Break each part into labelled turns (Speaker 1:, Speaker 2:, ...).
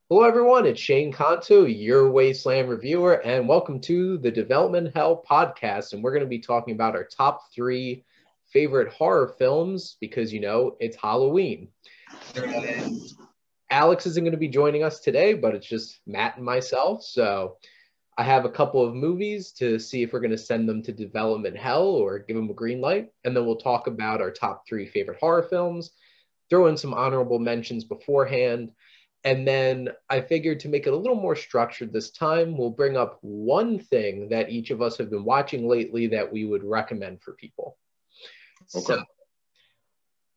Speaker 1: Hello, everyone. It's Shane Kanto, your Wasteland reviewer, and welcome to the Development Hell podcast. And we're going to be talking about our top three favorite horror films because, it's Halloween. And Alex isn't going to be joining us today, but it's just Matt and myself. So I have a couple of movies to see if we're going to send them to Development Hell or give them a green light. And then we'll talk about our top three favorite horror films, throw in some honorable mentions beforehand. And then I figured to make it a little more structured this time, we'll bring up one thing that each of us have been watching lately that we would recommend for people.
Speaker 2: Okay.
Speaker 1: So,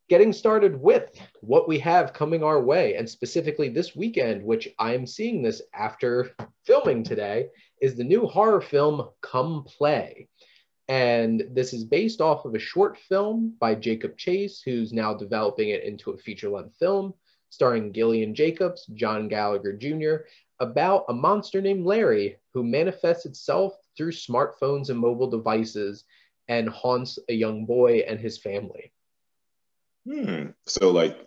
Speaker 1: getting started with what we have coming our way, and specifically this weekend, which I'm seeing this after filming today, is the new horror film Come Play. And this is based off of a short film by Jacob Chase, who's now developing it into a feature-length film starring Gillian Jacobs, John Gallagher Jr., about a monster named Larry who manifests itself through smartphones and mobile devices and haunts a young boy and his family.
Speaker 2: So like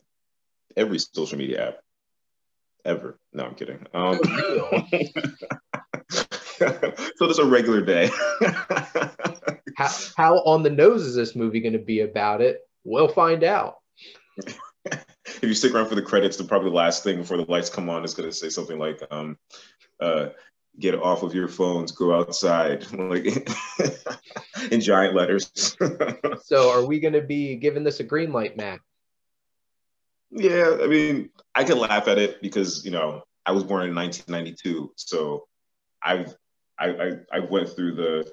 Speaker 2: every social media app ever. No, I'm kidding.
Speaker 1: Real.
Speaker 2: So it's a regular day.
Speaker 1: How on the nose is this movie going to be about it? We'll find out.
Speaker 2: If you stick around for the credits, probably the last thing before the lights come on is going to say something like, get off of your phones, go outside, like in giant letters.
Speaker 1: So are we going to be giving this a green light, Matt?
Speaker 2: Yeah, I mean, I can laugh at it because, I was born in 1992. So I've, I went through the,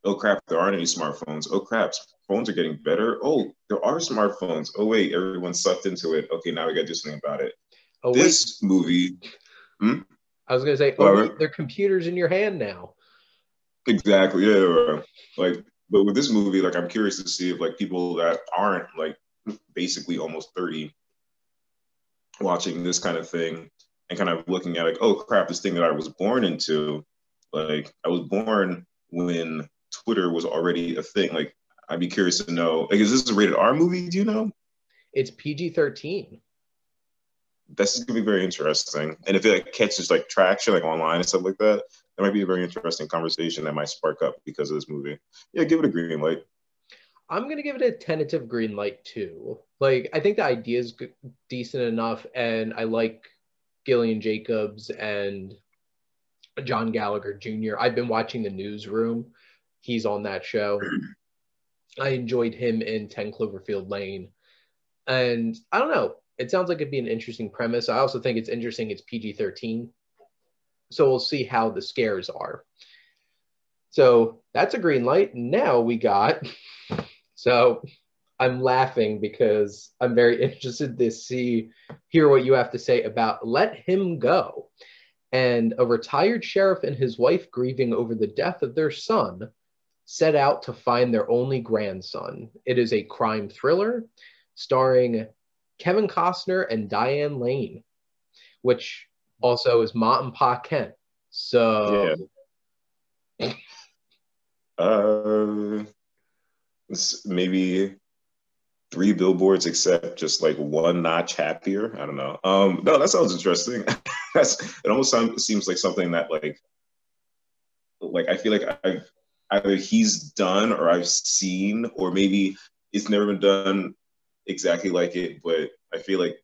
Speaker 2: oh crap, there aren't any smartphones. Oh crap, phones are getting better. Oh, there are smartphones. Oh wait, everyone's sucked into it. Okay, now we got to do something about it.
Speaker 1: Oh,
Speaker 2: This movie,
Speaker 1: I was going to say, oh, wait, they're computers in your hand now.
Speaker 2: Exactly, yeah. Like, but with this movie, like, I'm curious to see if like people that aren't like basically almost 30 watching this kind of thing and kind of looking at like, oh crap, this thing that I was born into, like I was born when Twitter was already a thing. Like, I'd be curious to know, like, is this a rated R movie? Do you know?
Speaker 1: It's PG-13.
Speaker 2: This is gonna be very interesting. And if it like catches like traction like online and stuff like that, that might be a very interesting conversation that might spark up because of this movie. Yeah, give it a green light.
Speaker 1: I'm going to give it a tentative green light too. Like, I think the idea is decent enough, and I like Gillian Jacobs and John Gallagher Jr. I've been watching The Newsroom. He's on that show. I enjoyed him in 10 Cloverfield Lane. And I don't know. It sounds like it'd be an interesting premise. I also think it's interesting it's PG-13. So we'll see how the scares are. So that's a green light. Now we got. So I'm laughing because I'm very interested to hear what you have to say about Let Him Go. And a retired sheriff and his wife grieving over the death of their son set out to find their only grandson. It is a crime thriller starring Kevin Costner and Diane Lane, which also is Ma and Pa Kent. So,
Speaker 2: yeah. Maybe three billboards except just like one notch happier. I don't know. No, that sounds interesting. It almost seems like something that like I feel like I've either he's done or I've seen, or maybe it's never been done exactly like it, but I feel like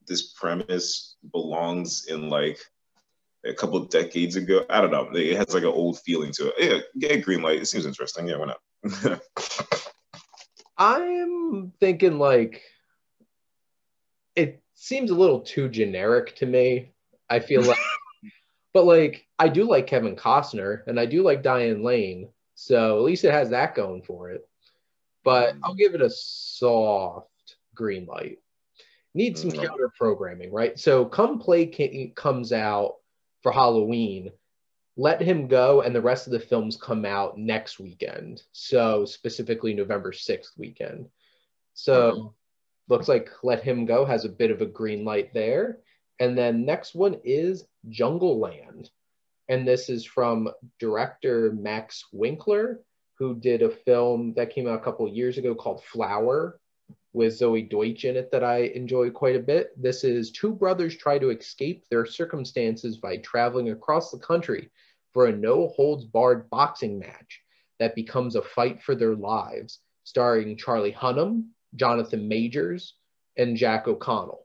Speaker 2: this premise belongs in like a couple of decades ago. I don't know. It has like an old feeling to it. Yeah, green light. It seems interesting. Yeah, why not?
Speaker 1: I'm thinking like it seems a little too generic to me. I feel like, but like I do like Kevin Costner and I do like Diane Lane, so at least it has that going for it. But I'll give it a soft green light. Need some counter programming, right? So Come Play comes out for Halloween. Let Him Go and the rest of the films come out next weekend. So specifically November 6th weekend. So looks like Let Him Go has a bit of a green light there. And then next one is Jungleland. And this is from director Max Winkler, who did a film that came out a couple of years ago called Flower. with Zoe Deutsch in it that I enjoy quite a bit. This is two brothers try to escape their circumstances by traveling across the country for a no-holds-barred boxing match that becomes a fight for their lives, starring Charlie Hunnam, Jonathan Majors, and Jack O'Connell.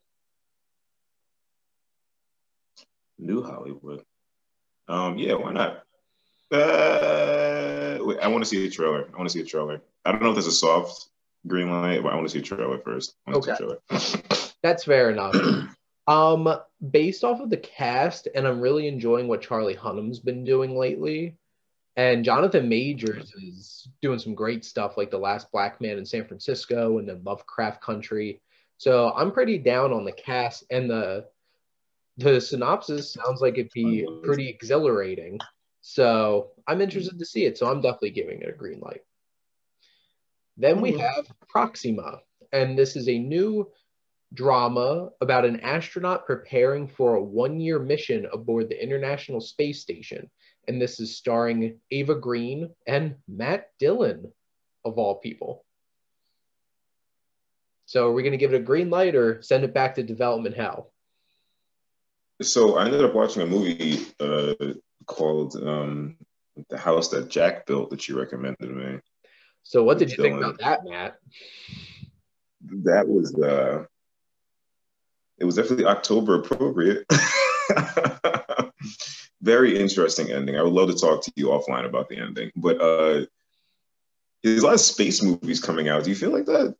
Speaker 2: New Hollywood. Yeah, why not? Wait, I want to see a trailer. I don't know if there's a soft green light, but I want to see a trailer first.
Speaker 1: Okay. That's fair enough. Based off of the cast, and I'm really enjoying what Charlie Hunnam's been doing lately, and Jonathan Majors is doing some great stuff like The Last Black Man in San Francisco and then Lovecraft Country. So I'm pretty down on the cast, and the synopsis sounds like it'd be pretty exhilarating. So I'm interested to see it. So I'm definitely giving it a green light. Then we have Proxima, and this is a new drama about an astronaut preparing for a one-year mission aboard the International Space Station. And this is starring Ava Green and Matt Dillon, of all people. So are we going to give it a green light or send it back to development hell?
Speaker 2: So I ended up watching a movie called The House That Jack Built that you recommended to me.
Speaker 1: So what did you think about that, Matt?
Speaker 2: That was it was definitely October appropriate. Very interesting ending. I would love to talk to you offline about the ending. But there's a lot of space movies coming out. Do you feel like that?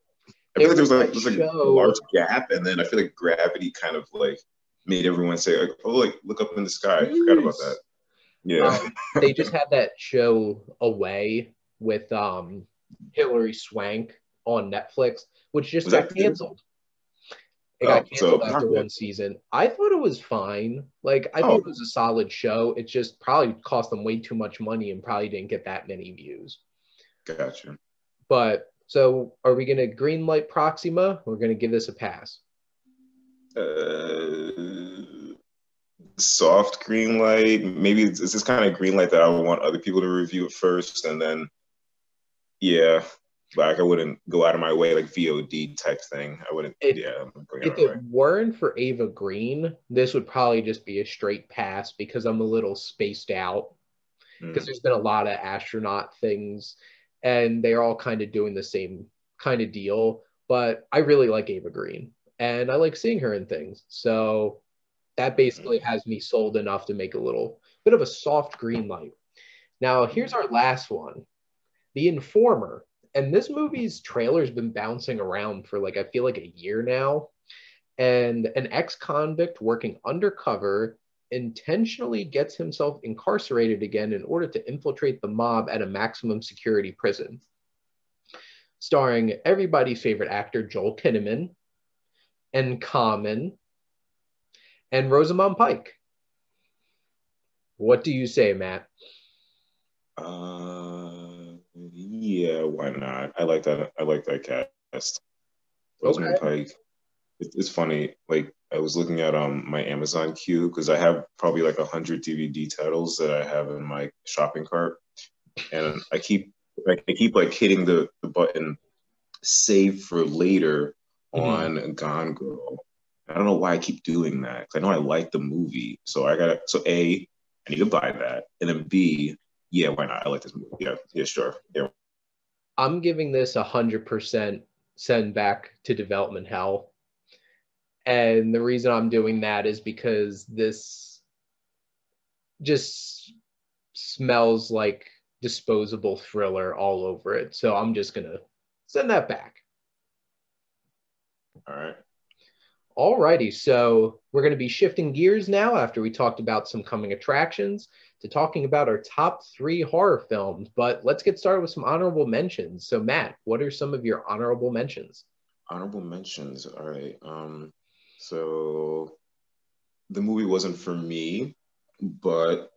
Speaker 2: I feel like there's like a large gap, and then I feel like gravity kind of like made everyone say, like, "Oh, like look up in the sky." I forgot about that. Yeah,
Speaker 1: they just had that show Away with Hilary Swank on Netflix, which just got canceled. It got canceled after one season. I thought it was fine. Like, I thought it was a solid show. It just probably cost them way too much money and probably didn't get that many views.
Speaker 2: Gotcha.
Speaker 1: But, so are we going to green light Proxima? We're going to give this a pass.
Speaker 2: Soft green light. Maybe it's this kind of green light that I would want other people to review it first, and then, yeah. Like I wouldn't go out of my way like VOD type thing. I wouldn't. If
Speaker 1: it weren't for Ava Green, this would probably just be a straight pass because I'm a little spaced out. Because there's been a lot of astronaut things, and they're all kind of doing the same kind of deal. But I really like Ava Green, and I like seeing her in things. So that basically has me sold enough to make a little bit of a soft green light. Now here's our last one, The Informer. And this movie's trailer's been bouncing around for like, I feel like a year now. And an ex-convict working undercover intentionally gets himself incarcerated again in order to infiltrate the mob at a maximum security prison. Starring everybody's favorite actor, Joel Kinnaman, and Common, and Rosamund Pike. What do you say, Matt?
Speaker 2: Yeah, why not? I like that. I like that cast. Rosamund Pike. It's funny. Like I was looking at my Amazon queue because I have probably like 100 DVD titles that I have in my shopping cart, and I keep like hitting the button save for later on Gone Girl. I don't know why I keep doing that because I know I like the movie, so A, I need to buy that, and then B, yeah, why not? I like this movie. Yeah, sure. Yeah.
Speaker 1: I'm giving this 100% send back to development hell. And the reason I'm doing that is because this just smells like disposable thriller all over it. So I'm just going to send that back.
Speaker 2: All right.
Speaker 1: Alrighty, so we're going to be shifting gears now after we talked about some coming attractions to talking about our top 3 horror films. But let's get started with some honorable mentions. So Matt, what are some of your honorable mentions?
Speaker 2: Honorable mentions, all right. So the movie wasn't for me, but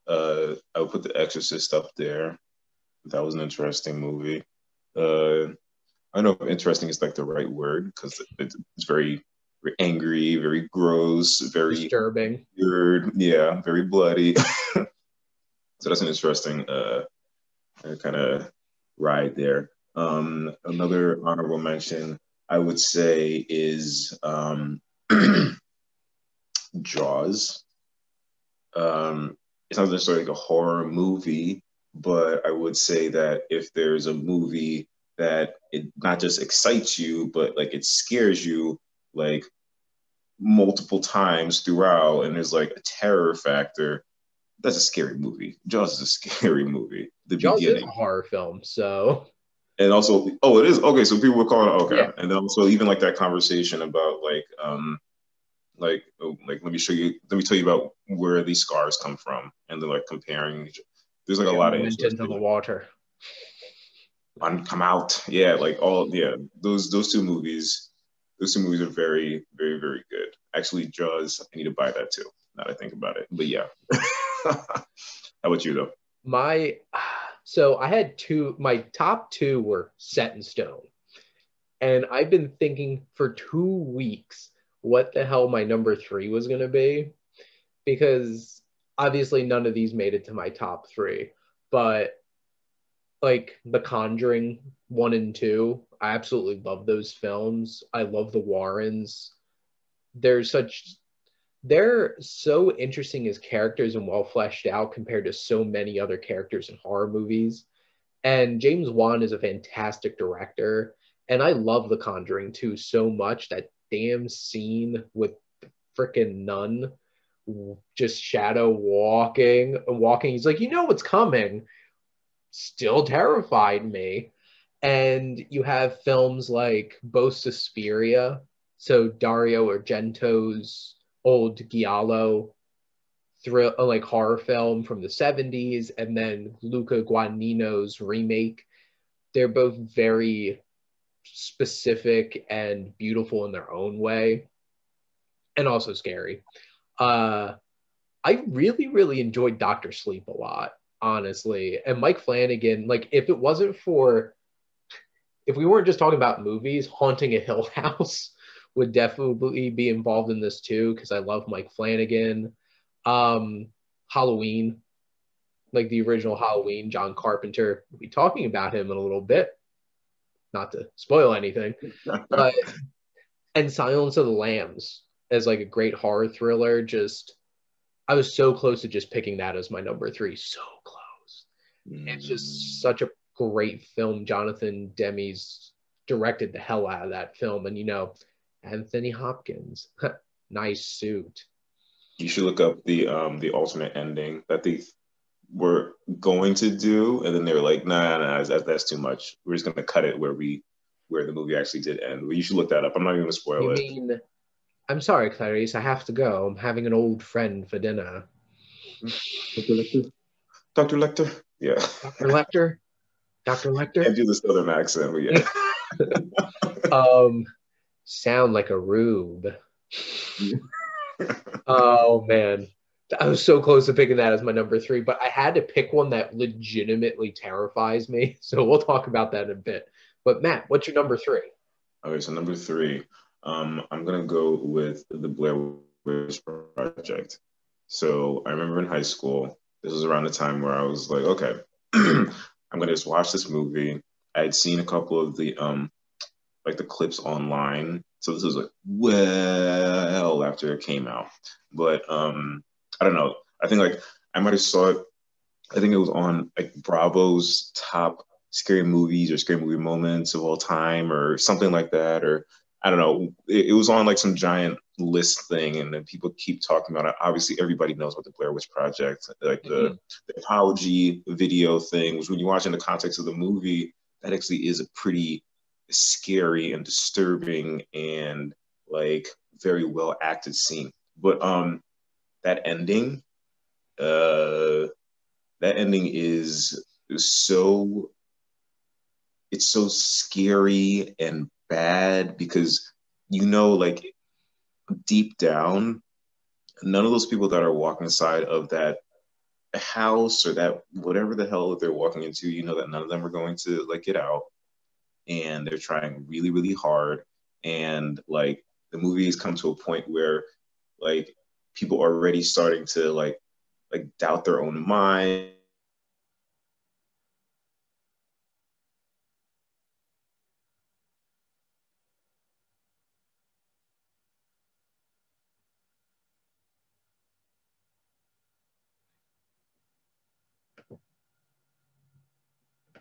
Speaker 2: I would put The Exorcist up there. That was an interesting movie. I don't know if interesting is like the right word because it's very angry, very gross, very
Speaker 1: disturbing,
Speaker 2: weird, yeah, very bloody. So that's an interesting kind of ride there. Another honorable mention, I would say is Jaws. It's not necessarily like a horror movie, but I would say that if there's a movie that it not just excites you, but like it scares you like multiple times throughout, and there's like a terror factor, that's a scary movie. Jaws is a scary movie. The
Speaker 1: Jaws is a
Speaker 2: beginning.
Speaker 1: horror film, so.
Speaker 2: And also, oh, it is okay. So people were calling it okay,
Speaker 1: Yeah.
Speaker 2: and then also even like that conversation about like let me show you, let me tell you about where these scars come from, and then like comparing. There's like a lot of
Speaker 1: Went into the
Speaker 2: interesting.
Speaker 1: water.
Speaker 2: Come out, yeah, like all yeah. Those two movies, are very very very good. Actually, Jaws, I need to buy that too. Now that I think about it, but yeah. How about you though?
Speaker 1: My so I had two. My top two were set in stone, and I've been thinking for 2 weeks what the hell my number three was going to be, because obviously none of these made it to my top three, but like The Conjuring 1 and 2, I absolutely love those films. I love the Warrens. They're such they're so interesting as characters and well fleshed out compared to so many other characters in horror movies. And James Wan is a fantastic director. And I love The Conjuring 2 so much. That damn scene with freaking Nun just shadow walking. He's like, you know what's coming. Still terrified me. And you have films like Both Suspiria, so Dario Argento's old Giallo thrill, like horror film from the 70s, and then Luca Guadagnino's remake. They're both very specific and beautiful in their own way, and also scary. Uh, I really, really enjoyed Doctor Sleep a lot, honestly. And Mike Flanagan, like, if we weren't just talking about movies, Haunting a Hill House would definitely be involved in this too, because I love Mike Flanagan. Um, Halloween, like the original Halloween, John Carpenter. We'll be talking about him in a little bit, not to spoil anything, but and Silence of the Lambs as like a great horror thriller. Just I was so close to just picking that as my number three. So close. It's just such a great film. Jonathan Demme's directed the hell out of that film, and Anthony Hopkins, nice suit.
Speaker 2: You should look up the alternate ending that they were going to do, and then they were like, nah, that's too much. We're just gonna cut it where the movie actually did end. Well, you should look that up. I'm not even gonna spoil
Speaker 1: You
Speaker 2: it.
Speaker 1: mean, I'm sorry, Clarice, I have to go. I'm having an old friend for dinner.
Speaker 2: Dr. Lecter? Dr. Lecter? Yeah.
Speaker 1: Dr. Lecter? Dr. Lecter?
Speaker 2: Can't do the southern accent, but yeah.
Speaker 1: Sound like a rube. Oh man. I was so close to picking that as my number three, but I had to pick one that legitimately terrifies me. So we'll talk about that in a bit. But Matt, what's your number three?
Speaker 2: Okay, so number three, I'm gonna go with the Blair Witch Project. So I remember in high school, this was around the time where I was like, okay, I'm gonna just watch this movie. I had seen a couple of the like the clips online. So this was like well after it came out. But I don't know. I think like I might have saw it. I think it was on like Bravo's top scary movies or scary movie moments of all time or something like that. Or I don't know. It was on like some giant list thing, and then people keep talking about it. Obviously, everybody knows about the Blair Witch Project, like the apology video thing, which when you watch in the context of the movie, that actually is a pretty scary and disturbing and like very well acted scene. But that ending, uh, that ending is so it's so scary and bad because like deep down, none of those people that are walking inside of that house or that whatever the hell that they're walking into, that none of them are going to like get out, and they're trying really, really hard. And like the movie has come to a point where like people are already starting to like doubt their own mind.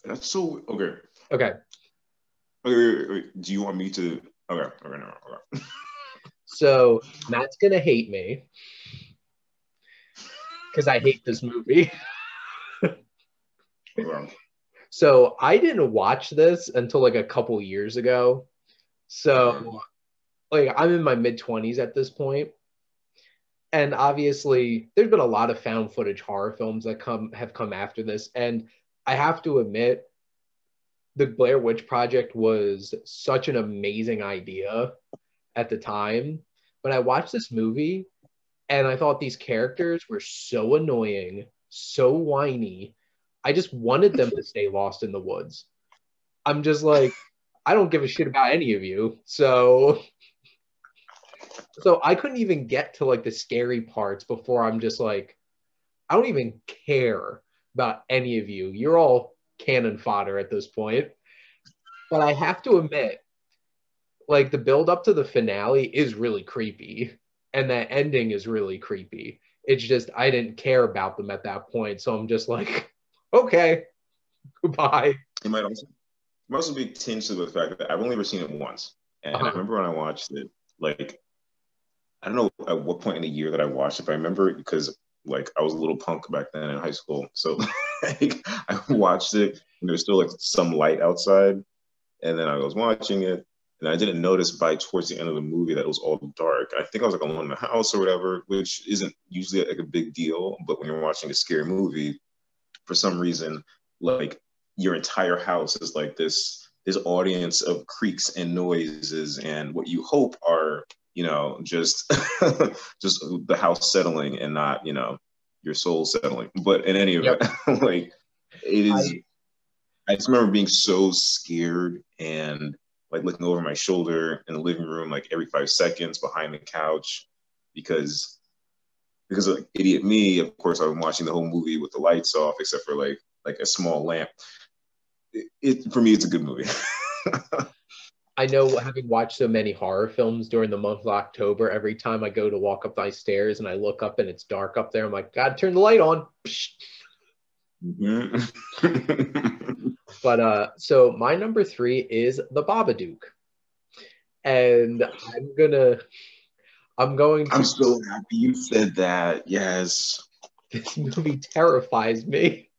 Speaker 2: That's so okay.
Speaker 1: Okay.
Speaker 2: Wait. Do you want me to? Okay. No. Okay.
Speaker 1: So Matt's gonna hate me because I hate this movie.
Speaker 2: Okay.
Speaker 1: So I didn't watch this until like a couple years ago. So like I'm in my mid-20s at this point. And obviously there's been a lot of found footage horror films that have come after this. And I have to admit, the Blair Witch Project was such an amazing idea at the time. But I watched this movie and I thought these characters were so annoying, so whiny. I just wanted them to stay lost in the woods. I'm just like, I don't give a shit about any of you. So I couldn't even get to like the scary parts before I'm just like, I don't even care about any of you. You're all cannon fodder at this point. But I have to admit, like the build up to the finale is really creepy. And that ending is really creepy. It's just I didn't care about them at that point. So I'm just like, okay, goodbye.
Speaker 2: It might also be tinged to the fact that I've only ever seen it once. And I remember when I watched it, like, I don't know at what point in the year that I watched it, but I remember because like I was a little punk back then in high school. So like, I watched it and there was still like some light outside. And then I was watching it and I didn't notice by towards the end of the movie that it was all dark. I think I was like alone in the house or whatever, which isn't usually like a big deal. But when you're watching a scary movie, for some reason, like your entire house is like this audience of creaks and noises and what you hope are, just just the house settling and not, your soul settling. But in any event, yep. Like it is I just remember being so scared and like looking over my shoulder in the living room like every 5 seconds behind the couch because of idiot me. Of course, I've been watching the whole movie with the lights off except for like a small lamp. It for me, it's a good movie.
Speaker 1: I know, having watched so many horror films during the month of October, every time I go to walk up my stairs and I look up and it's dark up there, I'm like, God, turn the light on. Mm-hmm. But so my number 3 is The Babadook. And I'm
Speaker 2: so happy you said that. Yes.
Speaker 1: This movie terrifies me.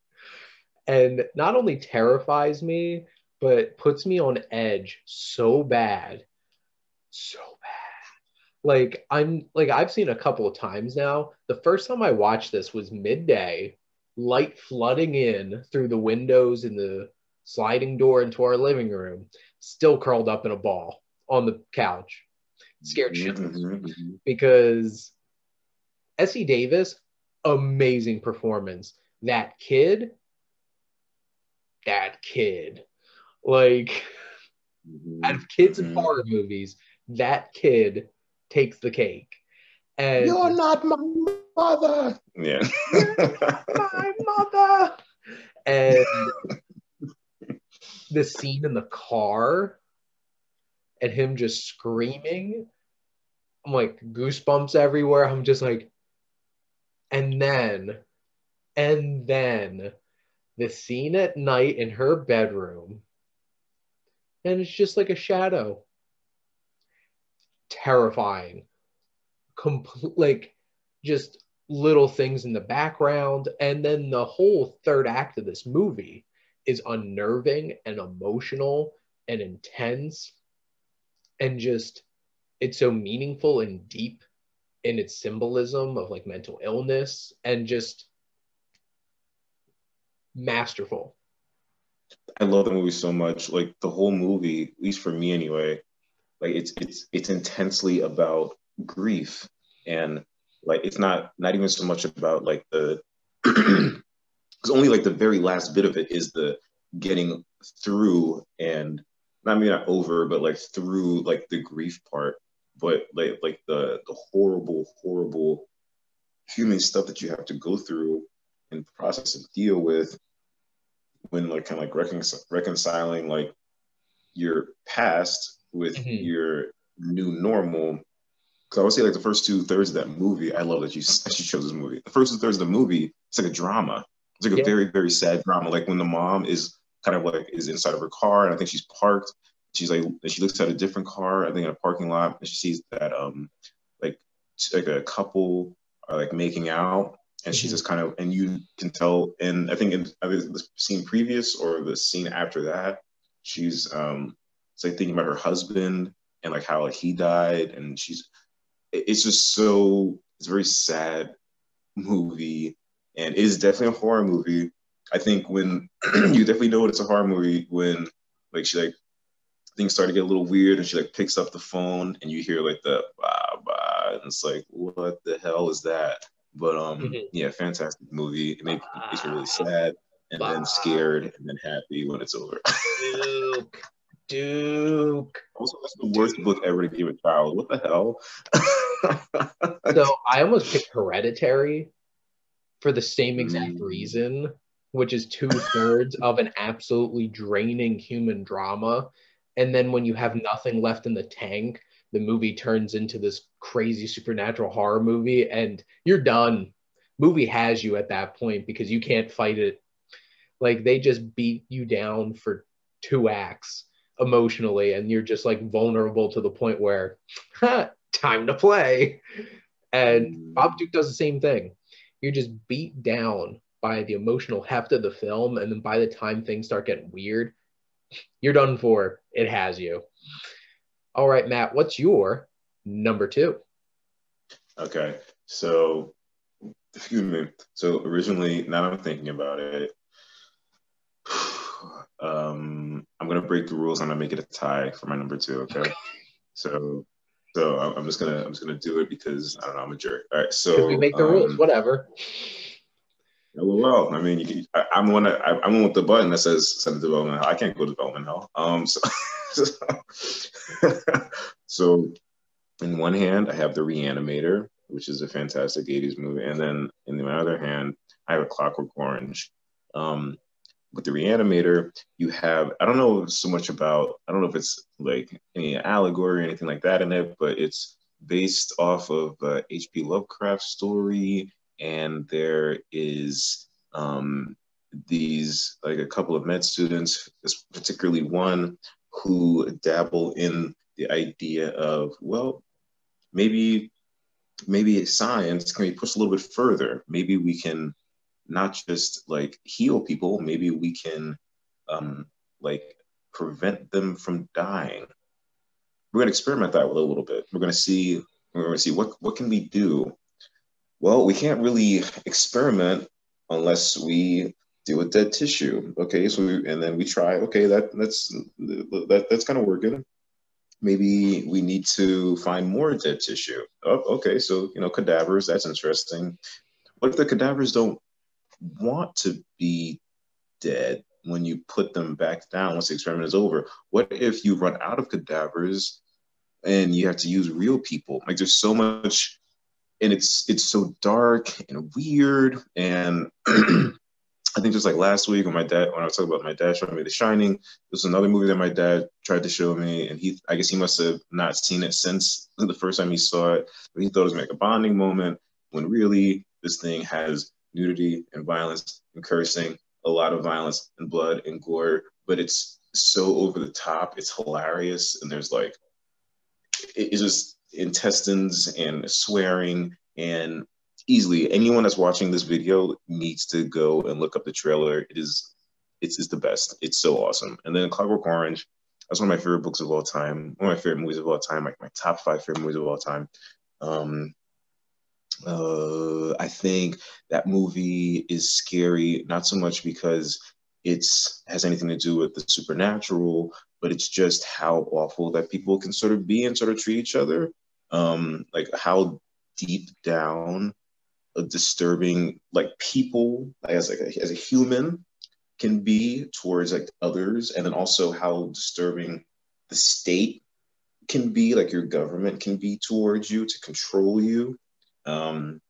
Speaker 1: And not only terrifies me, but puts me on edge so bad. So bad. Like I've seen a couple of times now. The first time I watched this was midday, light flooding in through the windows in the sliding door into our living room, still curled up in a ball on the couch, scared shitless. Because Essie Davis, amazing performance. That kid, like, out of kids in horror movies, that kid takes the cake. And
Speaker 2: you're not my mother. Yeah.
Speaker 1: You're not my mother. And the scene in the car and him just screaming, I'm like, goosebumps everywhere. I'm just like, and then the scene at night in her bedroom, and it's just like a shadow. Terrifying. Like, just little things in the background. And then the whole third act of this movie is unnerving and emotional and intense. And just, it's so meaningful and deep in its symbolism of like mental illness and just masterful.
Speaker 2: I love the movie so much. Like the whole movie, at least for me anyway, like it's intensely about grief. And like it's not even so much about like the because only like the very last bit of it is the getting through and not over, but like through like the grief part. But like the horrible human stuff that you have to go through and process and deal with when like kind of like reconciling like your past with your new normal. Because I would say like the first 2/3 of that movie, I love that you chose this movie. The first 2/3 of the movie, it's like a drama. It's like a very, very sad drama. Like when the mom is kind of like is inside of her car, and I think she's parked. She's like, she looks at a different car, I think in a parking lot, and she sees that like like a couple are like making out, and she's just kind of, and you can tell, and I think in either the scene previous or the scene after that, she's it's like thinking about her husband and like how like he died, and it's just so, it's a very sad movie, and it is definitely a horror movie. I think when you definitely know it's a horror movie when like she like things start to get a little weird, and she like picks up the phone and you hear like the bah, bah, and it's like, what the hell is that? But yeah, fantastic movie. Makes me really sad, and then scared, and then happy when it's over.
Speaker 1: Duke.
Speaker 2: Also, that's the worst book ever to give a child. What the hell?
Speaker 1: So I almost picked Hereditary for the same exact reason, which is 2/3 of an absolutely draining human drama. And then when you have nothing left in the tank, the movie turns into this crazy supernatural horror movie, and you're done. Movie has you at that point because you can't fight it. Like they just beat you down for 2 acts emotionally, and you're just like vulnerable to the point where time to play. And Bob Duke does the same thing. You're just beat down by the emotional heft of the film, and then by the time things start getting weird, you're done for. It has you. All right, Matt, what's your number 2?
Speaker 2: Okay, so excuse me. So originally, now I'm thinking about it. I'm gonna break the rules. I'm gonna make it a tie for my number 2. Okay, so I'm just gonna do it because I don't know, I'm a jerk. All right, so
Speaker 1: because we make the rules, whatever.
Speaker 2: Well, I mean, I'm the one I'm the one with the button that says send development hell. I can't go to development hell. So in one hand, I have The Reanimator, which is a fantastic 80s movie, and then in my other hand, I have A Clockwork Orange. With The Reanimator, you have, I don't know so much about, I don't know if it's like any allegory or anything like that in it, but it's based off of H.P. Lovecraft's story, and there is these, like a couple of med students, particularly one who dabble in the idea of, well, maybe science can be pushed a little bit further. Maybe we can not just like heal people, maybe we can like prevent them from dying. We're gonna experiment that with a little bit. We're gonna see what can we do. Well, we can't really experiment unless we deal with dead tissue. Okay, so and then we try. Okay, that's kind of working. Maybe we need to find more dead tissue. Oh, okay, so cadavers. That's interesting. What if the cadavers don't want to be dead when you put them back down once the experiment is over? What if you run out of cadavers and you have to use real people? Like there's so much, and it's so dark and weird. And I think just like last week when I was talking about my dad showing me The Shining, this was another movie that my dad tried to show me, and I guess he must have not seen it since the first time he saw it, but he thought it was like a bonding moment, when really this thing has nudity and violence and cursing, a lot of violence and blood and gore, but it's so over the top, it's hilarious, and there's like, it's just intestines and swearing, and easily anyone that's watching this video needs to go and look up the trailer. It's the best. It's so awesome. And then Clockwork Orange, that's one of my favorite books of all time, one of my favorite movies of all time, like my top 5 favorite movies of all time. I think that movie is scary, not so much because it has anything to do with the supernatural, but it's just how awful that people can sort of be and sort of treat each other. Like how deep down a disturbing, like people as a human can be towards like others, and then also how disturbing the state can be, like your government can be towards you to control you. And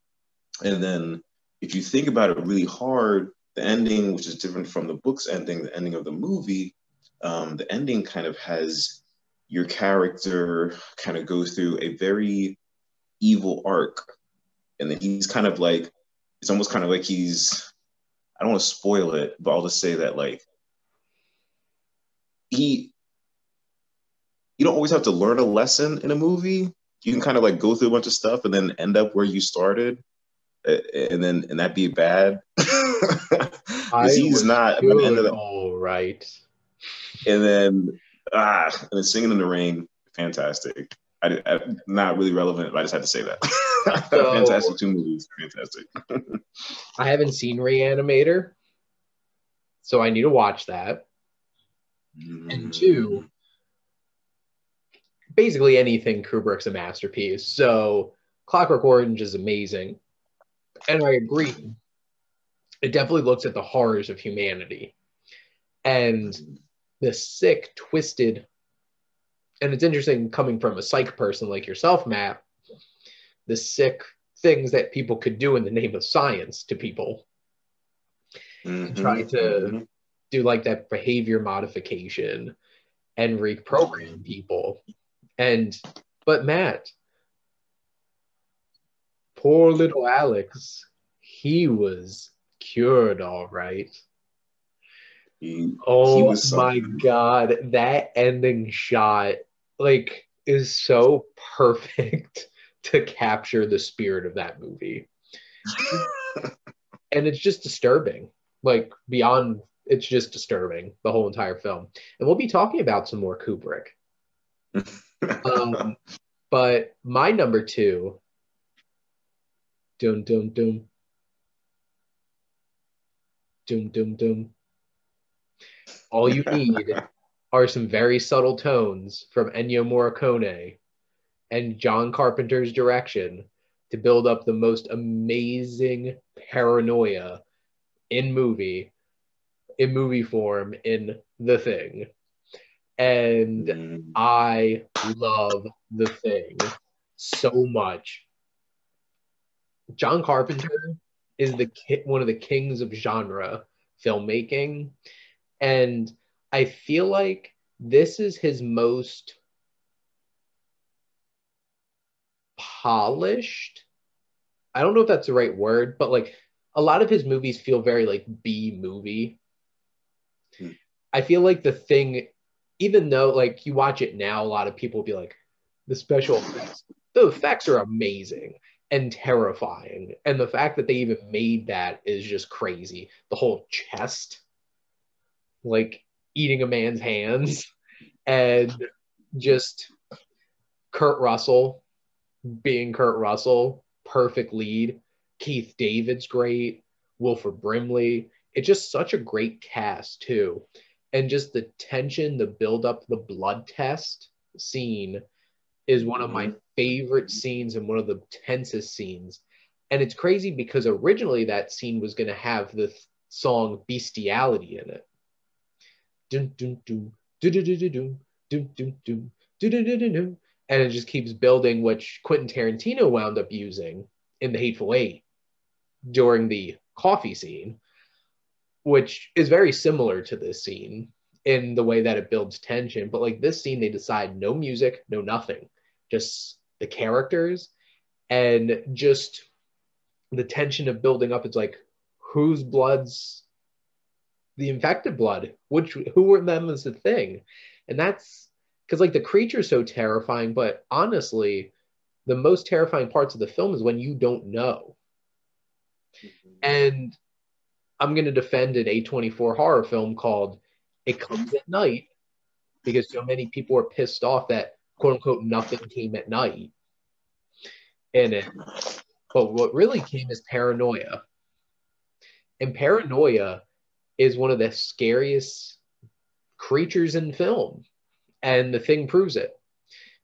Speaker 2: then if you think about it really hard, the ending, which is different from the book's ending, the ending of the movie, the ending kind of has your character kind of go through a very evil arc. And then he's kind of like, it's almost kind of like I don't want to spoil it, but I'll just say that like he you don't always have to learn a lesson in a movie. You can kind of like go through a bunch of stuff and then end up where you started, and that be bad. Because
Speaker 1: I
Speaker 2: he's
Speaker 1: was
Speaker 2: not. By the end of
Speaker 1: good,
Speaker 2: the,
Speaker 1: all right.
Speaker 2: and then Singing in the Rain, fantastic. Not really relevant, but I just had to say that.
Speaker 1: So
Speaker 2: Fantastic, two movies, fantastic.
Speaker 1: I haven't seen Reanimator, so I need to watch that. And two, basically anything Kubrick's a masterpiece. So Clockwork Orange is amazing. And I agree. It definitely looks at the horrors of humanity and the sick, twisted, and it's interesting coming from a psych person like yourself, Matt, the sick things that people could do in the name of science to people and try to do like that behavior modification and reprogram people. But Matt, poor little Alex, he was cured all right.
Speaker 2: He
Speaker 1: Oh
Speaker 2: was
Speaker 1: my
Speaker 2: something.
Speaker 1: God, that ending shot like is so perfect to capture the spirit of that movie. And it's just disturbing. Like beyond it's just disturbing, the whole entire film. And we'll be talking about some more Kubrick. Um, but my number two, dum dum dum, dum dum dum. All you need are some very subtle tones from Ennio Morricone and John Carpenter's direction to build up the most amazing paranoia in movie form in The Thing. And I love The Thing so much. John Carpenter is one of the kings of genre filmmaking, and I feel like this is his most polished. I don't know if that's the right word, but like a lot of his movies feel very like B movie. I feel like The Thing, even though like you watch it now, a lot of people will be like, the effects are amazing and terrifying. And the fact that they even made that is just crazy. The whole chest, like eating a man's hands, and just Kurt Russell being Kurt Russell, perfect lead. Keith David's great. Wilford Brimley. It's just such a great cast too. And just the tension, the build up, the blood test scene is one of my favorite scenes and one of the tensest scenes. And it's crazy because originally that scene was going to have the song Bestiality in it. Dun, dun, dun, dun, dun, dun, dun, dun, dun, dun, dun, dun, dun, dun, and it just keeps building, which Quentin Tarantino wound up using in The Hateful Eight during the coffee scene, which is very similar to this scene in the way that it builds tension. But like this scene, they decide no music, no nothing, just the characters and just the tension of building up. It's like, whose blood's the infected blood? Who were them as a thing? And that's because like the creature's so terrifying, but honestly, the most terrifying parts of the film is when you don't know. And I'm going to defend an A24 horror film called It Comes at Night because so many people are pissed off that quote unquote nothing came at night in it. But what really came is paranoia. And paranoia is one of the scariest creatures in film. And The Thing proves it.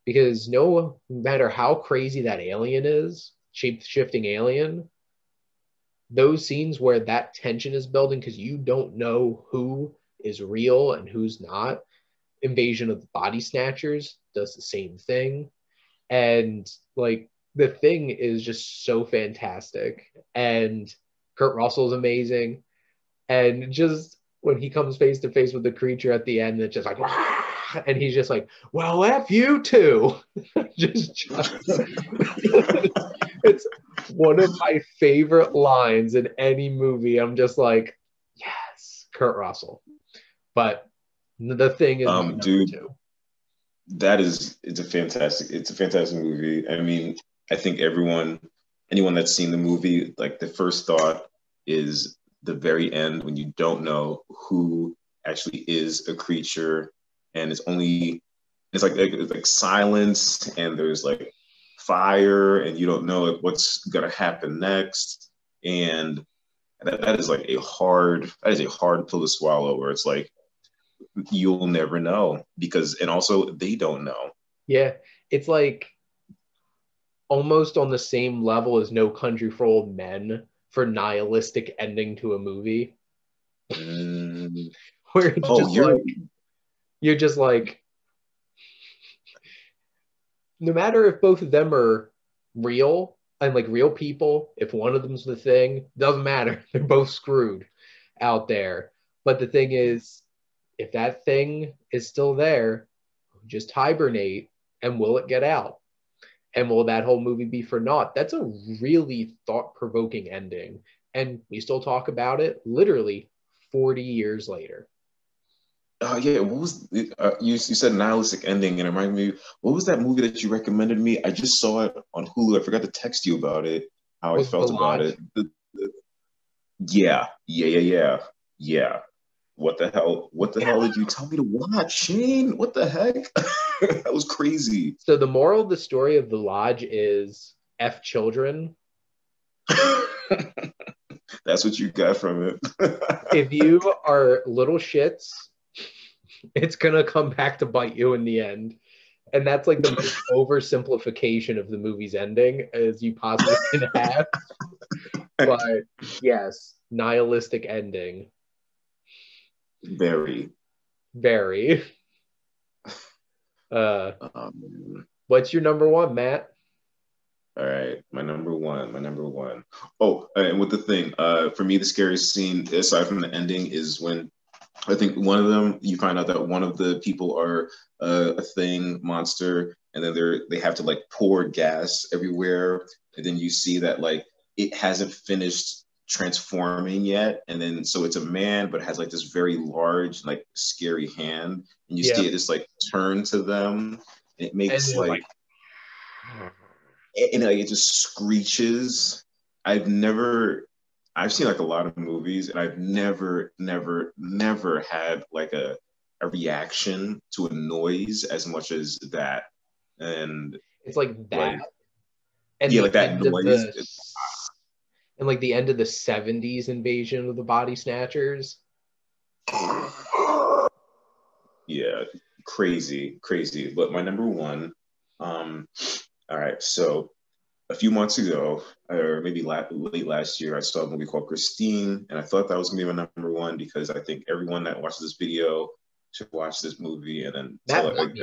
Speaker 1: Because no matter how crazy that alien is, shape-shifting alien, those scenes where that tension is building because you don't know who is real and who's not. Invasion of the Body Snatchers does the same thing. And like The Thing is just so fantastic. And Kurt Russell's amazing. And just when he comes face to face with the creature at the end, it's just like, Wah! And he's just like, well, F you too. just it's one of my favorite lines in any movie. I'm just like, yes, Kurt Russell. But The Thing is my number
Speaker 2: Dude,
Speaker 1: two.
Speaker 2: it's a fantastic movie. I mean, I think anyone that's seen the movie, like the first thought is the very end when you don't know who actually is a creature, and it's like silence, and there's like fire, and you don't know like what's gonna happen next, and that is like a hard pill to swallow, where it's like you'll never know and also they don't know.
Speaker 1: Yeah, it's like almost on the same level as No Country for Old Men for nihilistic ending to a movie,
Speaker 2: Mm.
Speaker 1: where it's
Speaker 2: Oh,
Speaker 1: you're just like, no matter if both of them are real and like real people, if one of them's the Thing, doesn't matter. They're both screwed out there. But the thing is, if that Thing is still there, just hibernate, and will it get out? And will that whole movie be for naught? That's a really thought-provoking ending. And we still talk about it literally 40 years later.
Speaker 2: yeah. What was you said nihilistic ending, and it reminded me. What was that movie that you recommended me? I just saw it on Hulu. I forgot to text you about it. How I
Speaker 1: Was The
Speaker 2: felt about
Speaker 1: Lodge?
Speaker 2: it. Yeah. What the hell? What the hell did you tell me to watch, Shane? What the heck? That was crazy.
Speaker 1: So the moral of the story of The Lodge is F children.
Speaker 2: That's what you got from it.
Speaker 1: If you are little shits, it's gonna come back to bite you in the end. And that's like the most oversimplification of the movie's ending as you possibly can have. But yes, nihilistic ending.
Speaker 2: Very.
Speaker 1: Very. Uh,
Speaker 2: Um,
Speaker 1: what's your number one, Matt?
Speaker 2: all right, my number one, my number one. Oh, and with the thing, for me, the scariest scene, aside from the ending, is when I think one of them, you find out that one of the people are a thing monster, and then they have to like pour gas everywhere, and then you see that like it hasn't finished transforming yet, and then so it's a man, but it has like this very large, like scary hand, and you
Speaker 1: Yeah.
Speaker 2: see it just like turn to them. And it
Speaker 1: And
Speaker 2: makes
Speaker 1: then
Speaker 2: like, and like it just screeches. I've never I've seen like a lot of movies, and I've never had like a reaction to a noise as much as that. And
Speaker 1: it's like that.
Speaker 2: like,
Speaker 1: And
Speaker 2: yeah,
Speaker 1: the
Speaker 2: like that
Speaker 1: end of
Speaker 2: noise.
Speaker 1: the and like the end of the 70s invasion of the body snatchers.
Speaker 2: Yeah, crazy. But my number one, um, all right, so a few months ago, or maybe late last year, I saw a movie called Christine, and I thought that was gonna be my number one because I think everyone that watches this video should watch this movie and then tell
Speaker 1: Matt
Speaker 2: it
Speaker 1: bought me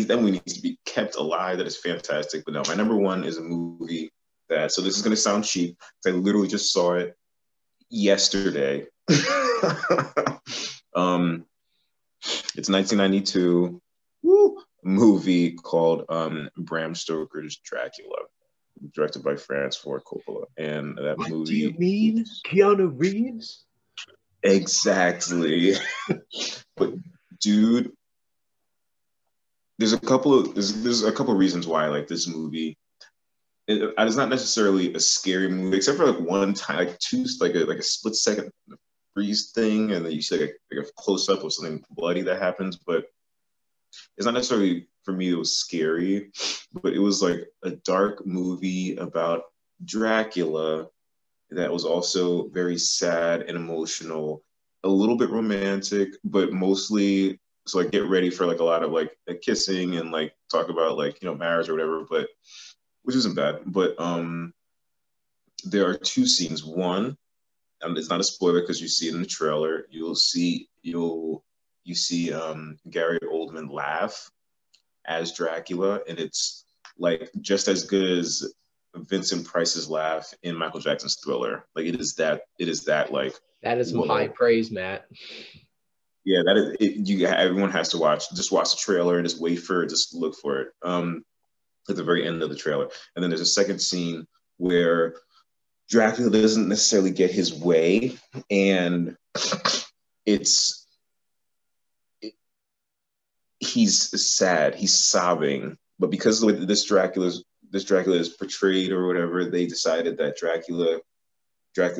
Speaker 1: it.
Speaker 2: that movie needs to be kept alive. That is fantastic. But no, my number one is a movie that. So this is gonna sound cheap. I literally just saw it yesterday. um, it's 1992. Woo! Movie called Bram Stoker's Dracula, directed by Francis Ford Coppola, and that
Speaker 1: What do you
Speaker 2: movie
Speaker 1: mean, Keanu Reeves?
Speaker 2: exactly. But dude, there's a couple of reasons why I like this movie. It's not necessarily a scary movie, except for like one time, like two, like a split second freeze thing, and then you see like a close up of something bloody that happens. But it's not necessarily for me. It was scary, but it was like a dark movie about Dracula that was also very sad and emotional, a little bit romantic, but mostly so like get ready for like a lot of like kissing and like talk about like marriage or whatever, but which isn't bad. But there are two scenes. One, it's not a spoiler because you see it in the trailer. You see Gary Oldman laugh as Dracula, and it's like just as good as Vincent Price's laugh in Michael Jackson's Thriller. Like it is that like
Speaker 1: That is some high
Speaker 2: whoa.
Speaker 1: praise, Matt.
Speaker 2: Yeah, that is it. Everyone has to watch. Just watch the trailer and just wait for it. Just look for it. At the very end of the trailer, and then there's a second scene where Dracula doesn't necessarily get his way, and it's he's sad, he's sobbing, but because of the way this Dracula is portrayed or whatever, they decided that Dracula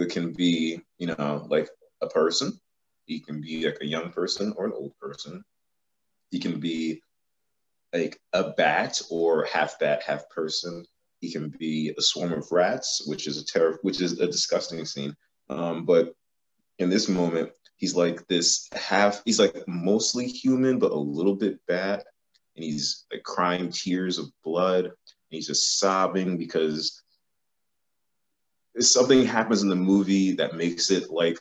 Speaker 2: can be, like a person. He can be like a young person or an old person. He can be like a bat or half bat, half person. He can be a swarm of rats, which is a disgusting scene. But in this moment, he's like he's like mostly human, but a little bit bat. And he's like crying tears of blood. And he's just sobbing because something happens in the movie that makes it like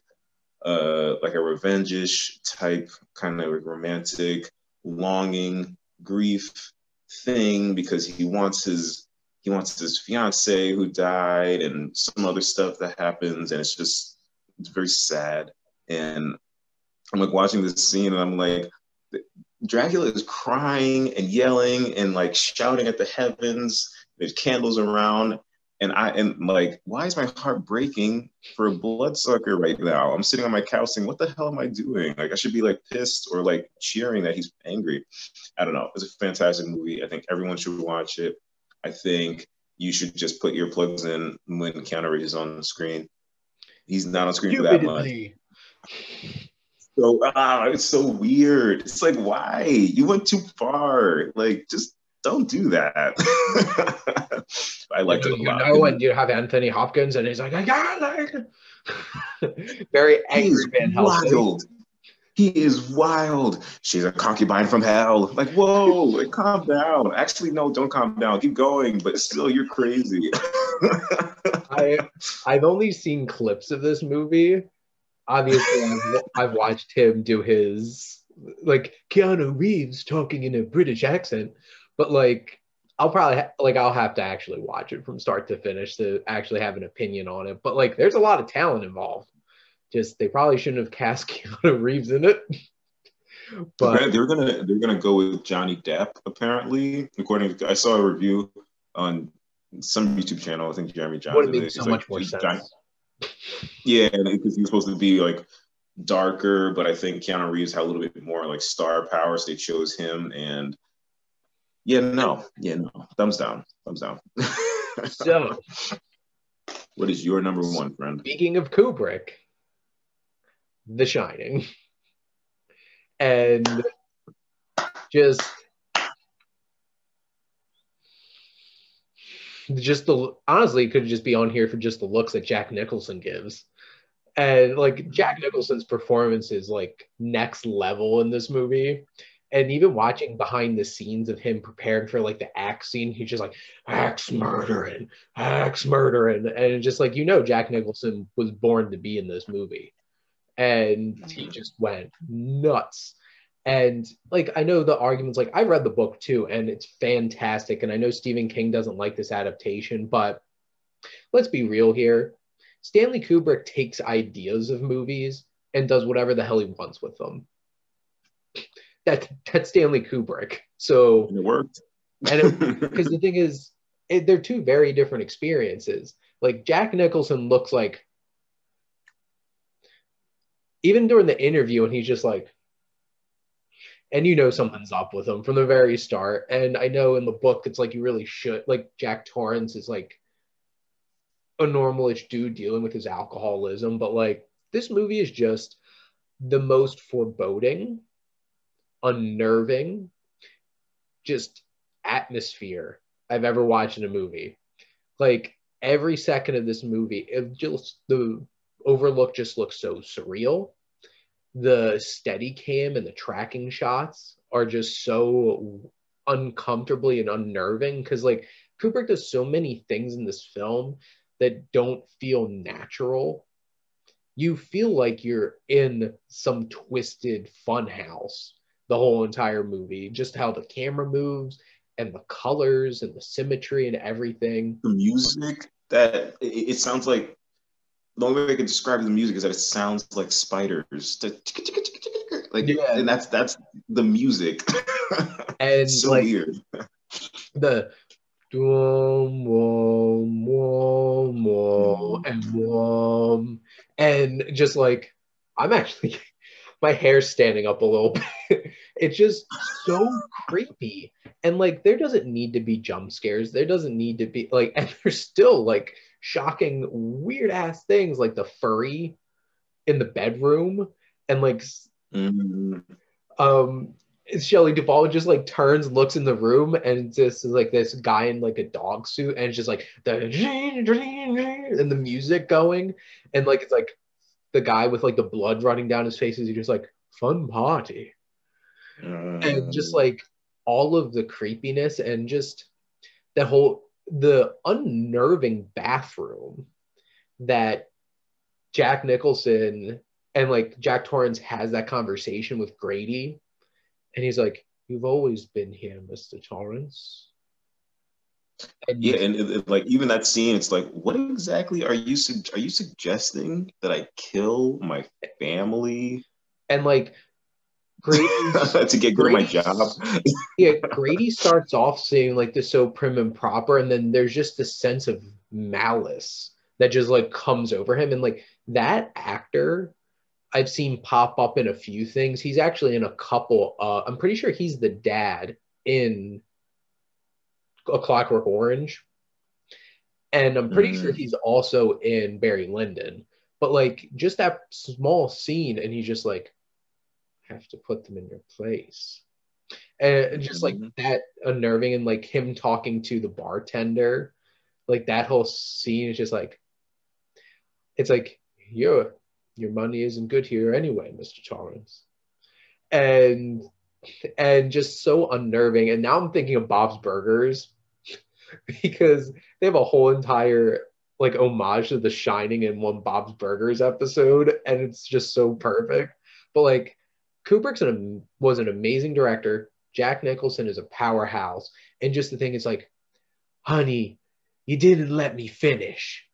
Speaker 2: a revenge-ish type kind of romantic longing grief thing, because he wants his fiance who died and some other stuff that happens, and it's very sad. And I'm like watching this scene and I'm like, Dracula is crying and yelling and like shouting at the heavens. There's candles around, and like, why is my heart breaking for a bloodsucker right now? I'm sitting on my couch saying, what the hell am I doing? Like, I should be like pissed or like cheering that he's angry. I don't know. It's a fantastic movie. I think everyone should watch it. I think you should just put earplugs in when Keanu Reeves is on the screen. He's not on screen for that much. So it's so weird. It's like, why? You went too far. Like, just don't do that. I liked it a lot.
Speaker 1: And you have Anthony Hopkins, and he's like, I got it. Very angry Van Helsing.
Speaker 2: Wild. He is wild. She's a concubine from hell. Like, whoa, like, calm down. Actually, no, don't calm down. Keep going, but still, you're crazy.
Speaker 1: I've only seen clips of this movie. Obviously, I've watched him do his, like, Keanu Reeves talking in a British accent, but like, I'll have to actually watch it from start to finish to actually have an opinion on it. But like, there's a lot of talent involved. Just they probably shouldn't have cast Keanu Reeves in it. But
Speaker 2: they're gonna go with Johnny Depp, apparently. I saw a review on some YouTube channel. I think Jeremy Johnson.
Speaker 1: Would have made so much more sense.
Speaker 2: Yeah, because he was supposed to be like darker, but I think Keanu Reeves had a little bit more like star power, so they chose him. And no, thumbs down.
Speaker 1: So,
Speaker 2: what is your number one, friend?
Speaker 1: Speaking of Kubrick, The Shining, and just honestly, it could just be on here for just the looks that Jack Nicholson gives. And like, Jack Nicholson's performance is like next level in this movie. And even watching behind the scenes of him preparing for like the axe scene, he's just like, axe murdering. And just like, Jack Nicholson was born to be in this movie. And he just went nuts. And like, I know the arguments, like, I read the book too, and it's fantastic. And I know Stephen King doesn't like this adaptation, but let's be real here. Stanley Kubrick takes ideas of movies and does whatever the hell he wants with them. That's Stanley Kubrick. So
Speaker 2: it worked.
Speaker 1: And because the thing is, they're two very different experiences. Like, Jack Nicholson looks like, even during the interview, and he's just like, and something's up with him from the very start. And I know in the book, it's like, you really should, like, Jack Torrance is like a normalish dude dealing with his alcoholism, but like, this movie is just the most foreboding, unnerving, just atmosphere I've ever watched in a movie. Like, every second of this movie, the Overlook just looks so surreal. The steady cam and the tracking shots are just so uncomfortably and unnerving, because like, Kubrick does so many things in this film that don't feel natural. You feel like you're in some twisted fun house the whole entire movie, just how the camera moves and the colors and the symmetry and everything.
Speaker 2: The music, that it sounds like, the only way I can describe the music is that it sounds like spiders. Like, yeah. And that's the music.
Speaker 1: And
Speaker 2: so
Speaker 1: like,
Speaker 2: weird.
Speaker 1: The and just like, I'm actually my hair's standing up a little bit. It's just so creepy. And like there doesn't need to be jump scares. There doesn't need to be like, and there's still like shocking, weird ass things like the furry in the bedroom and like um Shelley Duvall just like turns, looks in the room, and just is like this guy in like a dog suit, and it's just like the and the music going, and like it's like the guy with like the blood running down his face is just like fun party, and just like all of the creepiness and just the unnerving bathroom that Jack Nicholson and like Jack Torrance has that conversation with Grady, and he's like, "You've always been here, Mr. Torrance." And
Speaker 2: yeah, and like even that scene, it's like, what exactly are you suggesting that I kill my family?
Speaker 1: And like Grady
Speaker 2: to get good at my job.
Speaker 1: Yeah, Grady starts off saying like this so prim and proper, and then there's just this sense of malice that just like comes over him, and like that actor I've seen pop up in a few things. He's actually in a couple. I'm pretty sure he's the dad in A Clockwork Orange, and I'm pretty sure he's also in Barry Lyndon. But like just that small scene, and he's just like, have to put them in their place, and just like that unnerving, and like him talking to the bartender, like that whole scene is just like, it's like your money isn't good here anyway, Mr. Torrance, and just so unnerving. And now I'm thinking of Bob's Burgers because they have a whole entire like homage to The Shining in one Bob's Burgers episode, and it's just so perfect. But like Kubrick's was an amazing director. Jack Nicholson is a powerhouse, and just the thing is like, honey, you didn't let me finish.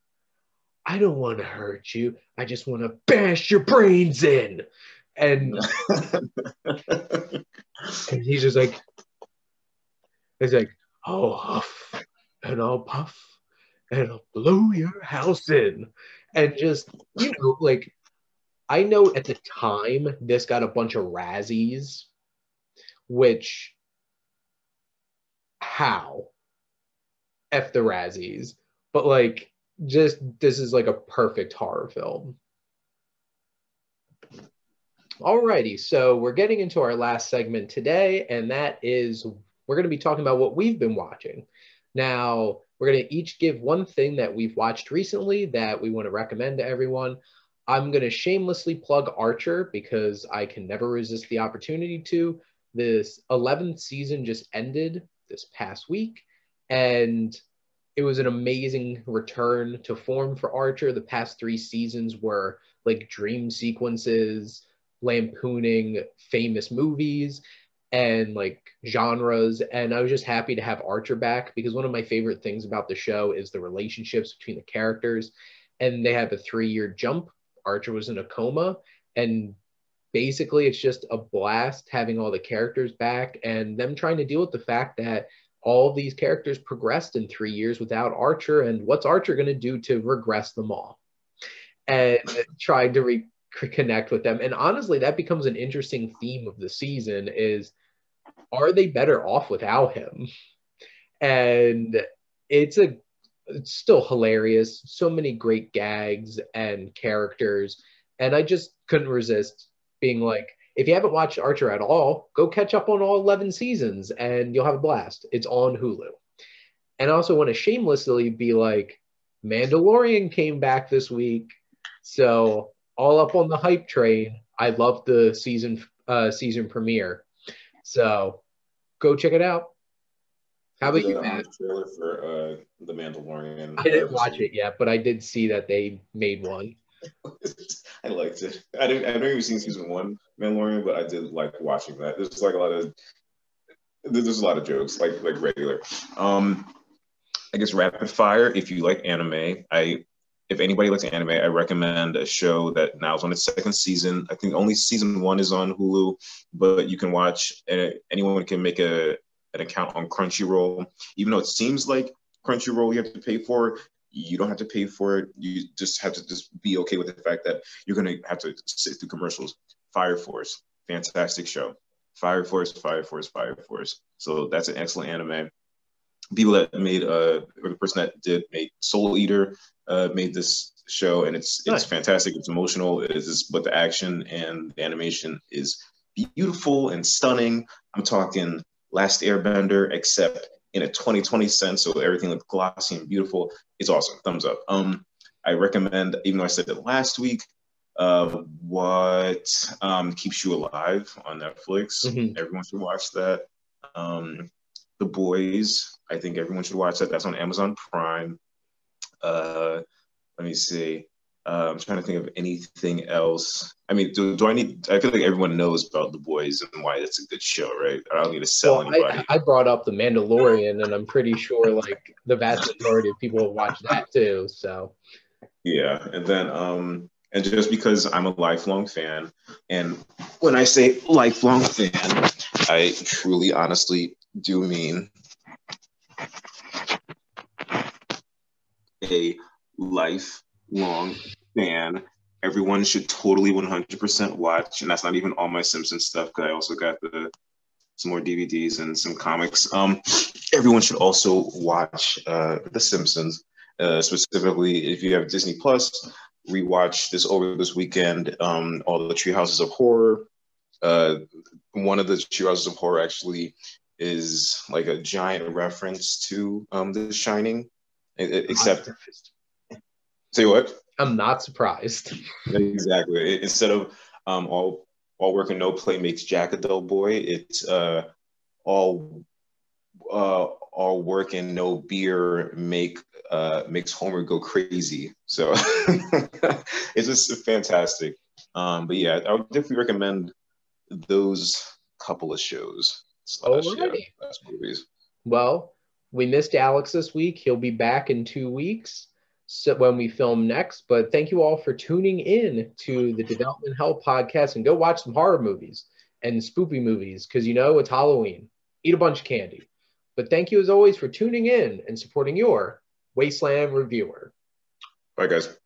Speaker 1: I don't want to hurt you. I just want to bash your brains in. And, and he's just like, he's like, I'll huff and I'll puff and I'll blow your house in. And just, like, I know at the time this got a bunch of Razzies, which, how? F the Razzies. But, like, just, this is like a perfect horror film. Alrighty, so we're getting into our last segment today, and that is we're going to be talking about what we've been watching. Now, we're going to each give one thing that we've watched recently that we want to recommend to everyone. I'm going to shamelessly plug Archer because I can never resist the opportunity to. This 11th season just ended this past week, and it was an amazing return to form for Archer. The past 3 seasons were like dream sequences, lampooning famous movies and like genres. And I was just happy to have Archer back because one of my favorite things about the show is the relationships between the characters. And they have a 3-year jump. Archer was in a coma, and basically it's just a blast having all the characters back and them trying to deal with the fact that all of these characters progressed in 3 years without Archer, and what's Archer going to do to regress them all? And trying to reconnect with them. And honestly, that becomes an interesting theme of the season is, are they better off without him? And it's still hilarious. So many great gags and characters. And I just couldn't resist being like, if you haven't watched Archer at all, go catch up on all 11 seasons and you'll have a blast. It's on Hulu. And I also want to shamelessly be like, Mandalorian came back this week. So all up on the hype train. I love the season premiere. So go check it out. How about you, Matt?
Speaker 2: Trailer for The Mandalorian.
Speaker 1: I didn't watch it yet, but I did see that they made one.
Speaker 2: I liked it. I've never even seen season 1 Mandalorian, but I did like watching that. There's like there's a lot of jokes, like regular. I guess rapid fire. If you like anime, if anybody likes anime, I recommend a show that now is on its 2nd season. I think only season 1 is on Hulu, but you can watch. Anyone can make an account on Crunchyroll. Even though it seems like Crunchyroll you have to pay for, you don't have to pay for it. You just have to just be okay with the fact that you're going to have to sit through commercials Fire Force, fantastic show. Fire Force, Fire Force, Fire Force. So that's an excellent anime. People that made or the person that did make Soul Eater made this show, and it's
Speaker 1: Nice.
Speaker 2: fantastic. It's emotional. It is, but the action and the animation is beautiful and stunning. I'm talking Last Airbender, except in a 2020 sense, so everything looks glossy and beautiful. It's awesome. Thumbs up. I recommend, even though I said it last week, what Keeps You Alive on Netflix.
Speaker 1: Mhm.
Speaker 2: Everyone should watch that. The Boys, I think everyone should watch that. That's on Amazon Prime. Let me see. I'm trying to think of anything else. I mean, do I need? I feel like everyone knows about The Boys and why it's a good show, right? I don't need to sell anybody.
Speaker 1: I brought up The Mandalorian, and I'm pretty sure like the vast majority of people have watched that too. So
Speaker 2: Yeah, and then and just because I'm a lifelong fan, and when I say lifelong fan, I truly, honestly do mean a lifelong fan. Everyone should totally 100% watch, and that's not even all my Simpsons stuff, because I also got some more DVDs and some comics. Everyone should also watch The Simpsons, specifically if you have Disney Plus. Rewatch this over this weekend. All the Tree Houses of Horror. One of the Tree Houses of Horror actually is like a giant reference to The Shining, except say what?
Speaker 1: I'm not surprised.
Speaker 2: Exactly. Instead of all work and no play makes Jack a dull boy, it's all work and no beer makes Homer go crazy. So it's just fantastic. But yeah, I would definitely recommend those couple of shows. That's movies.
Speaker 1: Well, we missed Alex this week. He'll be back in 2 weeks, so when we film next. But thank you all for tuning in to the Development Hell podcast, and go watch some horror movies and spoopy movies, because it's Halloween. Eat a bunch of candy. But thank you as always for tuning in and supporting your Wasteland reviewer.
Speaker 2: Bye, guys.